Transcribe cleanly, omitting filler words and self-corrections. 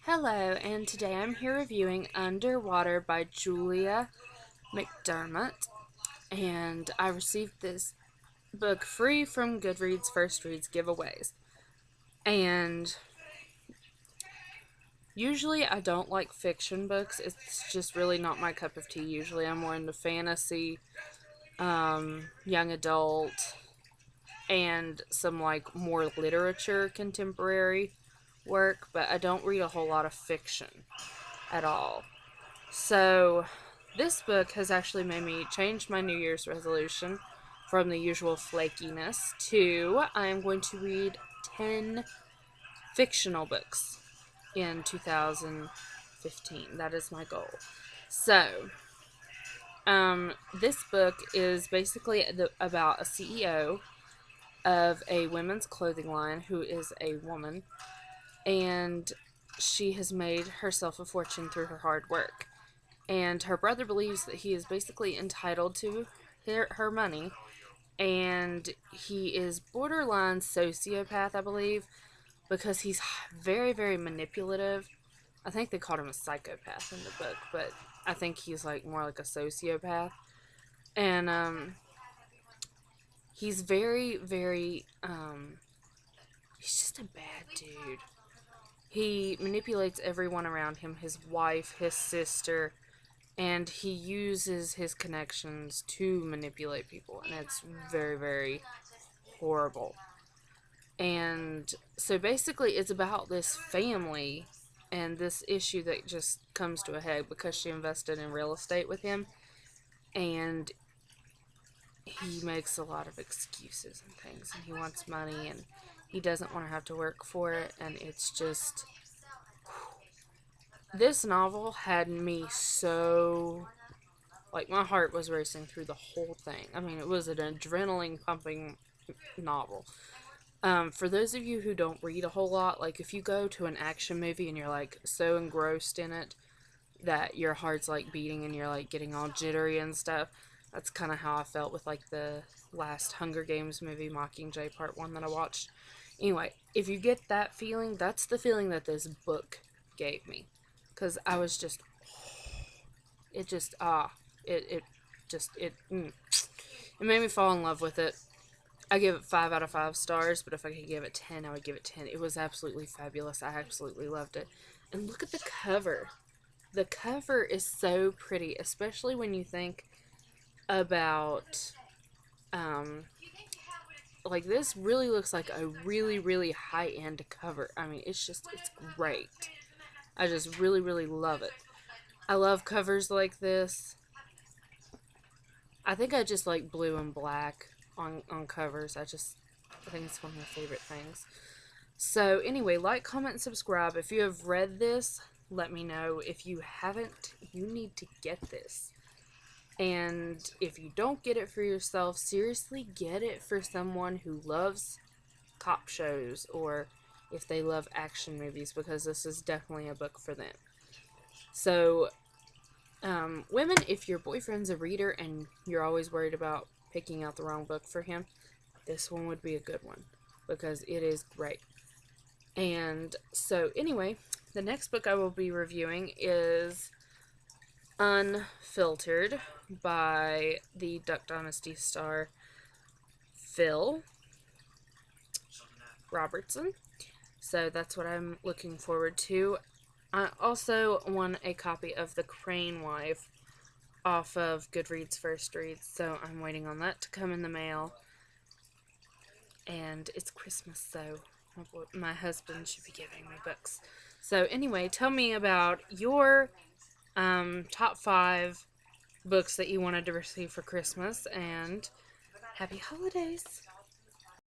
Hello, and today I'm here reviewing Underwater by Julia McDermott, and I received this book free from Goodreads First Reads giveaways. And usually I don't like fiction books, it's just really not my cup of tea. Usually I'm more into fantasy, young adult, and some like more literature contemporary work, but I don't read a whole lot of fiction at all. So, this book has actually made me change my New Year's resolution from the usual flakiness to I am going to read 10 fictional books in 2015. That is my goal. So, this book is basically about a CEO of a women's clothing line who is a woman, and she has made herself a fortune through her hard work. And her brother believes that he is basically entitled to her money, and he is borderline sociopath, I believe, because he's very, very manipulative. I think they called him a psychopath in the book, but I think he's like more like a sociopath. And he's very, very he's just a bad dude. He manipulates everyone around him, his wife, his sister, and he uses his connections to manipulate people, and it's very, very horrible. And so basically it's about this family and this issue that just comes to a head because she invested in real estate with him, and he makes a lot of excuses and things, and he wants money, and he doesn't want to have to work for it, and it's just, this novel had me so, like, my heart was racing through the whole thing. I mean, it was an adrenaline pumping novel. For those of you who don't read a whole lot, like, if you go to an action movie and you're, like, so engrossed in it that your heart's, like, beating and you're, like, getting all jittery and stuff, that's kind of how I felt with, like, the last Hunger Games movie, Mockingjay Part 1, that I watched. Anyway, if you get that feeling, that's the feeling that this book gave me. Because I was just, it just, it just, it made me fall in love with it. I give it 5 out of 5 stars, but if I could give it 10, I would give it 10. It was absolutely fabulous. I absolutely loved it. And look at the cover. The cover is so pretty, especially when you think about, like, this really looks like a really, really high-end cover. I mean, it's great. I just really, really love it. I love covers like this. I think I just like blue and black on covers. I think it's one of my favorite things. So anyway, like, comment, and subscribe. If you have read this, let me know. If you haven't, you need to get this. And if you don't get it for yourself, seriously get it for someone who loves cop shows, or if they love action movies, because this is definitely a book for them. So, women, if your boyfriend's a reader and you're always worried about picking out the wrong book for him, this one would be a good one, because it is great. And so, anyway, the next book I will be reviewing is Unfiltered by the Duck Dynasty star Phil Robertson. So that's what I'm looking forward to. I also won a copy of The Crane Wife off of Goodreads First Reads, so I'm waiting on that to come in the mail. And it's Christmas, so my husband should be giving me books. So anyway, tell me about your top 5 books that you wanted to receive for Christmas, and happy holidays!